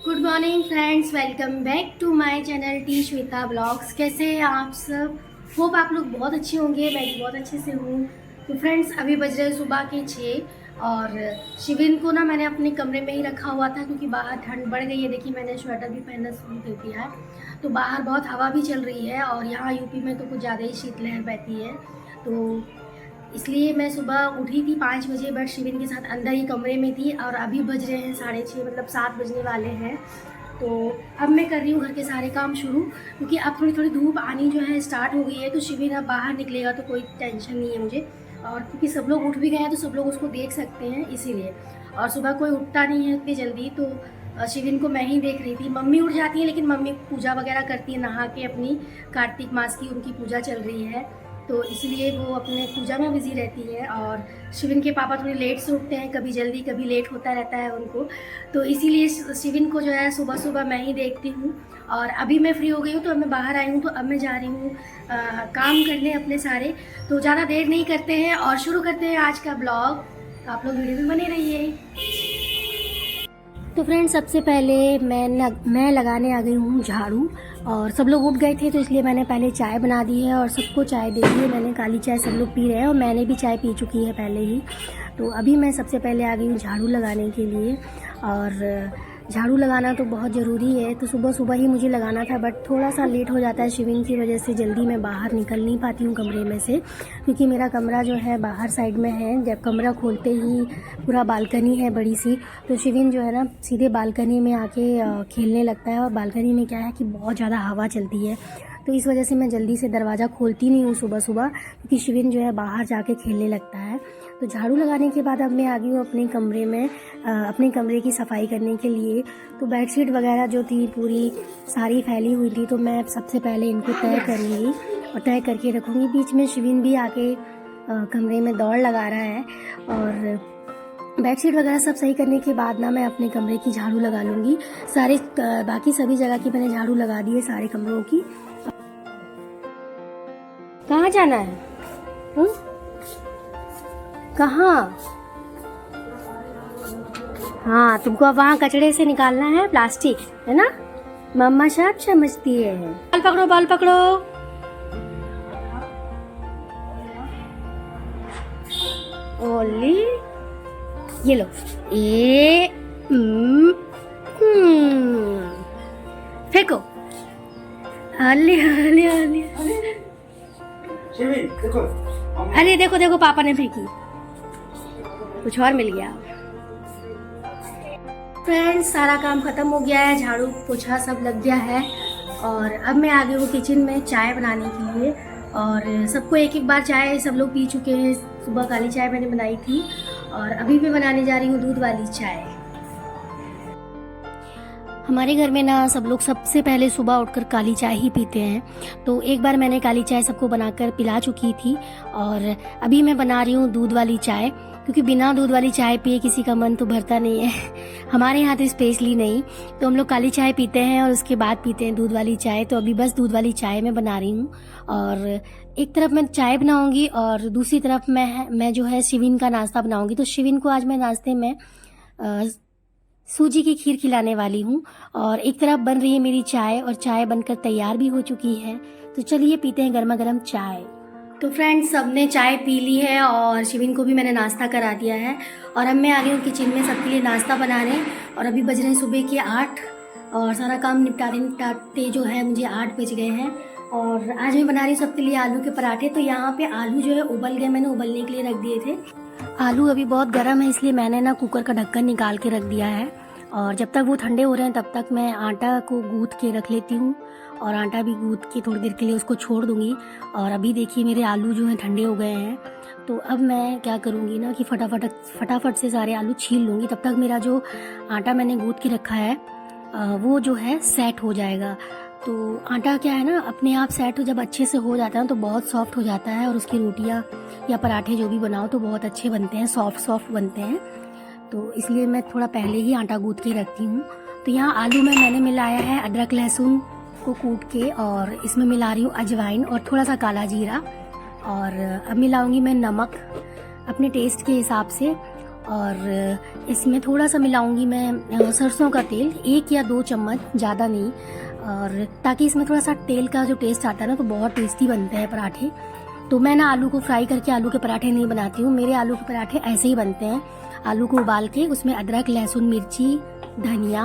Good morning friends, welcome back to my channel T Shweta blogs. कैसे हैं आप सब? होप आप लोग बहुत अच्छे होंगे। मैं भी बहुत अच्छे से हूँ। तो फ्रेंड्स, अभी बज रहे हैं सुबह के 6 और शिविन को ना मैंने अपने कमरे में ही रखा हुआ था क्योंकि बाहर ठंड बढ़ गई है। देखिए, मैंने स्वेटर भी पहनना शुरू कर दिया है। तो बाहर बहुत हवा भी चल रही है और यहाँ यूपी में तो कुछ ज़्यादा ही शीतलहर बहती है। तो इसलिए मैं सुबह उठी थी 5 बजे, बट शिविन के साथ अंदर ही कमरे में थी और अभी बज रहे हैं 6:30, मतलब 7 बजने वाले हैं। तो अब मैं कर रही हूँ घर के सारे काम शुरू, क्योंकि अब थोड़ी थोड़ी धूप आनी जो है स्टार्ट हो गई है। तो शिविन अब बाहर निकलेगा तो कोई टेंशन नहीं है मुझे, और क्योंकि सब लोग उठ भी गए हैं तो सब लोग उसको देख सकते हैं इसीलिए। और सुबह कोई उठता नहीं है इतनी जल्दी, तो शिविन को मैं ही देख रही थी। मम्मी उठ जाती है, लेकिन मम्मी पूजा वगैरह करती है, नहा के अपनी कार्तिक मास की उनकी पूजा चल रही है, तो इसलिए वो अपने पूजा में बिज़ी रहती है। और शिविन के पापा थोड़ी लेट से उठते हैं, कभी जल्दी कभी लेट होता रहता है उनको, तो इसीलिए शिविन को जो है सुबह सुबह मैं ही देखती हूँ। और अभी मैं फ्री हो गई हूँ तो अब मैं बाहर आई हूँ, तो अब मैं जा रही हूँ काम करने अपने सारे। तो ज़्यादा देर नहीं करते हैं और शुरू करते हैं आज का ब्लॉग। तो आप लोग वीडियो में बने रहिए। तो फ्रेंड्स, सबसे पहले मैं लगाने आ गई हूँ झाड़ू। और सब लोग उठ गए थे तो इसलिए मैंने पहले चाय बना दी है और सबको चाय दे दी है। मैंने काली चाय, सब लोग पी रहे हैं और मैंने भी चाय पी चुकी है पहले ही। तो अभी मैं सबसे पहले आ गई हूँ झाड़ू लगाने के लिए। और झाड़ू लगाना तो बहुत ज़रूरी है, तो सुबह सुबह ही मुझे लगाना था, बट थोड़ा सा लेट हो जाता है शिविन की वजह से। जल्दी मैं बाहर निकल नहीं पाती हूँ कमरे में से, क्योंकि मेरा कमरा जो है बाहर साइड में है। जब कमरा खोलते ही पूरा बालकनी है बड़ी सी, तो शिविन जो है ना सीधे बालकनी में आके खेलने लगता है। और बालकनी में क्या है कि बहुत ज़्यादा हवा चलती है, तो इस वजह से मैं जल्दी से दरवाज़ा खोलती नहीं हूँ सुबह सुबह, क्योंकि शिविन जो है बाहर जाके खेलने लगता है। तो झाड़ू लगाने के बाद अब मैं आ गई हूँ अपने कमरे में, अपने कमरे की सफाई करने के लिए। तो बेडशीट वगैरह जो थी पूरी सारी फैली हुई थी, तो मैं सबसे पहले इनको तय करूँगी और तय करके रखूँगी। बीच में शिविन भी आके कमरे में दौड़ लगा रहा है। और बेडशीट वगैरह सब सही करने के बाद ना मैं अपने कमरे की झाड़ू लगा लूँगी। सारे बाकी सभी जगह की मैंने झाड़ू लगा दी है, सारे कमरों की। कहाँ जाना है? कहाँ? हाँ, तुमको अब वहाँ कचड़े से निकालना है प्लास्टिक, है ना? मम्मा सब समझती है। बॉल पकड़ो, बॉल पकड़ो। ओली, ये लो। फेंको। अली अली अली। अरे देखो देखो, पापा ने फेंकी, कुछ और मिल गया। फ्रेंड्स, सारा काम खत्म हो गया है, झाड़ू पोछा सब लग गया है। और अब मैं आ गई हूँ किचन में चाय बनाने के लिए। और सबको एक एक बार चाय सब लोग पी चुके हैं। सुबह काली चाय मैंने बनाई थी और अभी मैं बनाने जा रही हूँ दूध वाली चाय। हमारे घर में ना सब लोग सबसे पहले सुबह उठकर काली चाय ही पीते हैं। तो एक बार मैंने काली चाय सबको बनाकर पिला चुकी थी और अभी मैं बना रही हूँ दूध वाली चाय, क्योंकि बिना दूध वाली चाय पिए किसी का मन तो भरता नहीं है। हमारे यहाँ तो स्पेशली नहीं, तो हम लोग काली चाय पीते हैं और उसके बाद पीते हैं दूध वाली चाय। तो अभी बस दूध वाली चाय मैं बना रही हूँ और एक तरफ मैं चाय बनाऊँगी और दूसरी तरफ मैं जो है शिविन का नाश्ता बनाऊँगी। तो शिविन को आज मैं नाश्ते में सूजी की खीर खिलाने वाली हूँ। और एक तरफ बन रही है मेरी चाय और चाय बनकर तैयार भी हो चुकी है। तो चलिए पीते हैं गर्मा गर्म चाय। तो फ्रेंड्स, सबने चाय पी ली है और शिविन को भी मैंने नाश्ता करा दिया है। और अब मैं आ गई हूँ किचन में सबके लिए नाश्ता बनाने। और अभी बज रहे हैं सुबह के 8 और सारा काम निपटाते जो है मुझे 8 बज गए हैं। और आज मैं बना रही हूँ सबके लिए आलू के पराठे। तो यहाँ पे आलू जो है उबल गए, मैंने उबलने के लिए रख दिए थे। आलू अभी बहुत गर्म है, इसलिए मैंने ना कुकर का ढक्कन निकाल के रख दिया है। और जब तक वो ठंडे हो रहे हैं तब तक मैं आटा को गूँथ के रख लेती हूँ और आटा भी गूँथ के थोड़ी देर के लिए उसको छोड़ दूँगी। और अभी देखिए मेरे आलू जो हैं ठंडे हो गए हैं। तो अब मैं क्या करूँगी ना कि फटाफट से सारे आलू छील लूँगी। तब तक मेरा जो आटा मैंने गूँथ के रखा है वो जो है सेट हो जाएगा। तो आटा क्या है ना, अपने आप सेट हो, जब अच्छे से हो जाता है तो बहुत सॉफ्ट हो जाता है और उसकी रोटियाँ या पराठे जो भी बनाओ तो बहुत अच्छे बनते हैं, सॉफ्ट बनते हैं। तो इसलिए मैं थोड़ा पहले ही आटा गूँथ के रखती हूँ। तो यहाँ आलू में मैंने मिलाया है अदरक लहसुन को कूट के, और इसमें मिला रही हूँ अजवाइन और थोड़ा सा काला जीरा। और अब मिलाऊंगी मैं नमक अपने टेस्ट के हिसाब से। और इसमें थोड़ा सा मिलाऊंगी मैं सरसों का तेल, 1 या 2 चम्मच, ज़्यादा नहीं, और ताकि इसमें थोड़ा सा तेल का जो टेस्ट आता है ना तो बहुत टेस्टी बनते हैं पराठे। तो मैं ना आलू को फ्राई करके आलू के पराठे नहीं बनाती हूँ, मेरे आलू के पराठे ऐसे ही बनते हैं। आलू को उबाल के उसमें अदरक, लहसुन, मिर्ची, धनिया,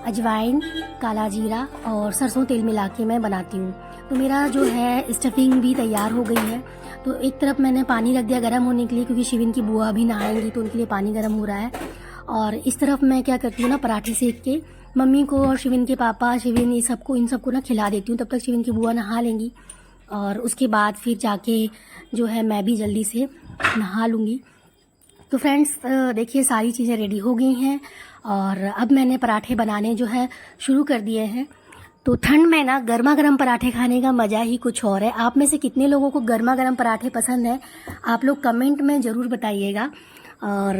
अजवाइन, काला जीरा और सरसों तेल मिला के मैं बनाती हूँ। तो मेरा जो है स्टफिंग भी तैयार हो गई है। तो एक तरफ मैंने पानी रख दिया गर्म होने के लिए, क्योंकि शिविन की बुआ भी नहाएंगी तो उनके लिए पानी गर्म हो रहा है। और इस तरफ मैं क्या करती हूँ ना, पराठे सेक के मम्मी को और शिविन के पापा, शिविन, इन सबको ना खिला देती हूँ। तब तक शिविन की बुआ नहा लेंगी और उसके बाद फिर जाके जो है मैं भी जल्दी से नहा लूँगी। तो फ्रेंड्स देखिए सारी चीज़ें रेडी हो गई हैं और अब मैंने पराठे बनाने जो है शुरू कर दिए हैं। तो ठंड में ना गर्मा गर्म पराठे खाने का मज़ा ही कुछ और है। आप में से कितने लोगों को गर्मा गर्म पराठे पसंद है, आप लोग कमेंट में ज़रूर बताइएगा। और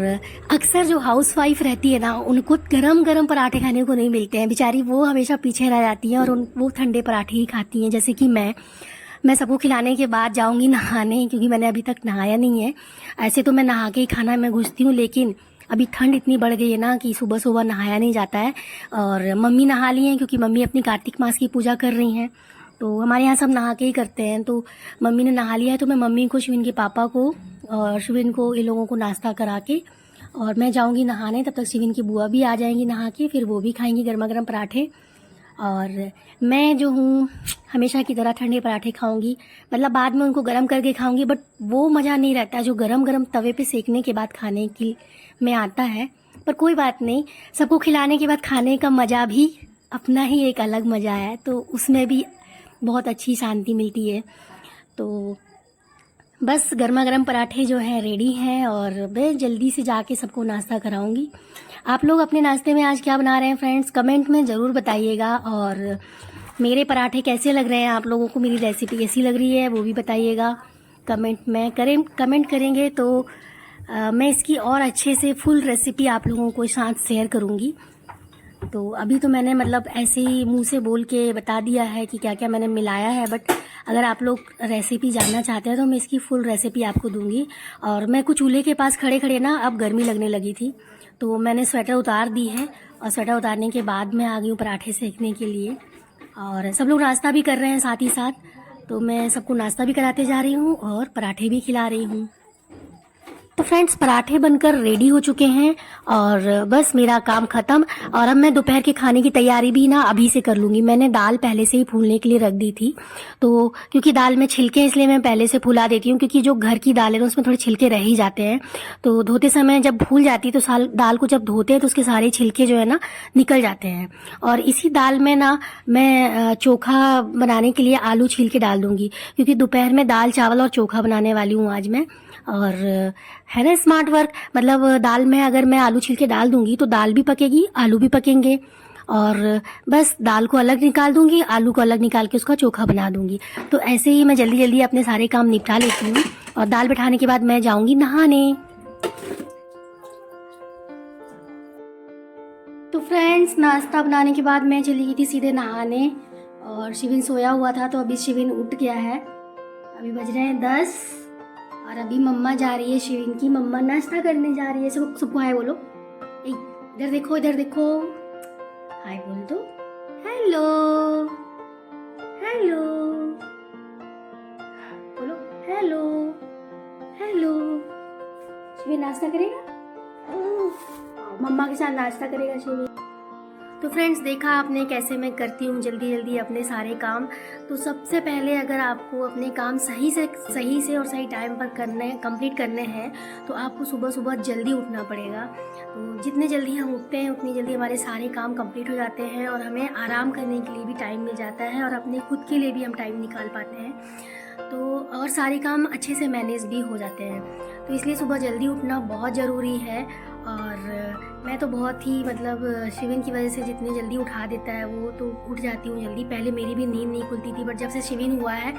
अक्सर जो हाउस वाइफ रहती है ना, उनको गरम गरम पराठे खाने को नहीं मिलते हैं, बेचारी वो हमेशा पीछे रह जाती हैं और वो ठंडे पराठे ही खाती हैं। जैसे कि मैं सबको खिलाने के बाद जाऊंगी नहाने, क्योंकि मैंने अभी तक नहाया नहीं है। ऐसे तो मैं नहा के ही खाना में घुसती हूँ, लेकिन अभी ठंड इतनी बढ़ गई है ना कि सुबह सुबह नहाया नहीं जाता है। और मम्मी नहा ली हैं, क्योंकि मम्मी अपनी कार्तिक मास की पूजा कर रही हैं। तो हमारे यहाँ सब नहा के ही करते हैं। तो मम्मी ने नहा लिया है, तो मैं मम्मी को, शिविन के पापा को और शिविन को, इन लोगों को नाश्ता करा के और मैं जाऊँगी नहाने। तब तक शिविन की बुआ भी आ जाएंगी नहा के, फिर वो भी खाएंगी गर्मा गर्म पराठे। और मैं जो हूँ हमेशा की तरह ठंडे पराठे खाऊंगी, मतलब बाद में उनको गर्म करके खाऊंगी, बट वो मज़ा नहीं रहता जो गरम गरम तवे पे सेकने के बाद खाने की में आता है। पर कोई बात नहीं, सबको खिलाने के बाद खाने का मज़ा भी अपना ही एक अलग मज़ा है, तो उसमें भी बहुत अच्छी शांति मिलती है। तो बस गर्मा गर्म पराठे जो हैं रेडी हैं और मैं जल्दी से जाके सबको नाश्ता कराऊंगी। आप लोग अपने नाश्ते में आज क्या बना रहे हैं फ्रेंड्स, कमेंट में ज़रूर बताइएगा। और मेरे पराठे कैसे लग रहे हैं आप लोगों को, मेरी रेसिपी कैसी लग रही है वो भी बताइएगा। कमेंट करेंगे तो मैं इसकी और अच्छे से फुल रेसिपी आप लोगों को साथ शेयर करूँगी। तो अभी तो मैंने मतलब ऐसे ही मुंह से बोल के बता दिया है कि क्या क्या मैंने मिलाया है, बट अगर आप लोग रेसिपी जानना चाहते हैं तो मैं इसकी फुल रेसिपी आपको दूंगी। और मैं कुछ चूल्हे के पास खड़े खड़े ना अब गर्मी लगने लगी थी, तो मैंने स्वेटर उतार दी है और स्वेटर उतारने के बाद मैं आ गई हूँ पराठे सेकने के लिए। और सब लोग नाश्ता भी कर रहे हैं साथ ही साथ, तो मैं सबको नाश्ता भी कराते जा रही हूँ और पराठे भी खिला रही हूँ। तो फ्रेंड्स पराठे बनकर रेडी हो चुके हैं और बस मेरा काम ख़त्म। और अब मैं दोपहर के खाने की तैयारी भी ना अभी से कर लूँगी। मैंने दाल पहले से ही फूलने के लिए रख दी थी, तो क्योंकि दाल में छिलके, इसलिए मैं पहले से फुला देती हूँ, क्योंकि जो घर की दाल है ना उसमें थोड़े छिलके रह ही जाते हैं। तो धोते समय जब फूल जाती है तो दाल को जब धोते हैं तो उसके सारे छिलके जो है ना निकल जाते हैं। और इसी दाल में ना मैं चोखा बनाने के लिए आलू छील के डाल दूँगी, क्योंकि दोपहर में दाल चावल और चोखा बनाने वाली हूँ आज मैं। और है ना स्मार्ट वर्क, मतलब दाल में अगर मैं आलू छील के डाल दूंगी तो दाल भी पकेगी, आलू भी पकेंगे। और बस दाल को अलग निकाल दूंगी, आलू को अलग निकाल के उसका चोखा बना दूंगी। तो ऐसे ही मैं जल्दी जल्दी अपने सारे काम निपटा लेती हूँ और दाल बैठाने के बाद मैं जाऊंगी नहाने। तो फ्रेंड्स नाश्ता बनाने के बाद मैं चली गई थी सीधे नहाने और शिविन सोया हुआ था, तो अभी शिविन उठ गया है। अभी बज रहे हैं 10 और अभी मम्मा जा रही है, शिविन की मम्मा नाश्ता करने जा रही है। सबको हाय बोलो, इधर देखो, इधर देखो, हाय बोल दो, हेलो हेलो बोलो, हेलो हेलो। शिविन नाश्ता करेगा, मम्मा के साथ नाश्ता करेगा शिविन। तो फ्रेंड्स देखा आपने कैसे मैं करती हूँ जल्दी जल्दी अपने सारे काम। तो सबसे पहले अगर आपको अपने काम सही से और सही टाइम पर कंप्लीट करने हैं तो आपको सुबह सुबह जल्दी उठना पड़ेगा। तो जितने जल्दी हम उठते हैं उतनी जल्दी हमारे सारे काम कंप्लीट हो जाते हैं और हमें आराम करने के लिए भी टाइम मिल जाता है और अपने खुद के लिए भी हम टाइम निकाल पाते हैं। तो और सारे काम अच्छे से मैनेज भी हो जाते हैं। तो इसलिए सुबह जल्दी उठना बहुत ज़रूरी है। और मैं तो बहुत ही मतलब शिविन की वजह से जितनी जल्दी उठा देता है वो, तो उठ जाती हूँ जल्दी। पहले मेरी भी नींद नहीं खुलती थी, बट जब से शिविन हुआ है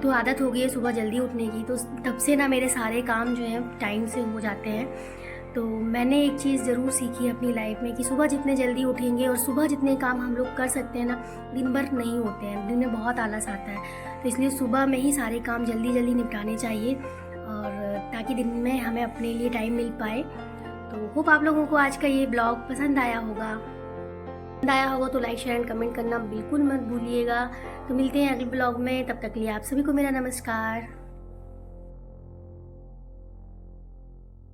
तो आदत हो गई है सुबह जल्दी उठने की, तो तब से ना मेरे सारे काम जो हैं टाइम से हो जाते हैं। तो मैंने एक चीज़ ज़रूर सीखी है अपनी लाइफ में कि सुबह जितने जल्दी उठेंगे और सुबह जितने काम हम लोग कर सकते हैं ना, दिन भर नहीं होते हैं, दिन में बहुत आलस आता है। तो इसलिए सुबह में ही सारे काम जल्दी जल्दी निपटाने चाहिए और ताकि दिन में हमें अपने लिए टाइम मिल पाए। तो होप आप लोगों को आज का ये ब्लॉग पसंद आया होगा। पसंद आया होगा तो लाइक शेयर एंड कमेंट करना बिल्कुल मत भूलिएगा। तो मिलते हैं अगले ब्लॉग में, तब तक के लिए आप सभी को मेरा नमस्कार।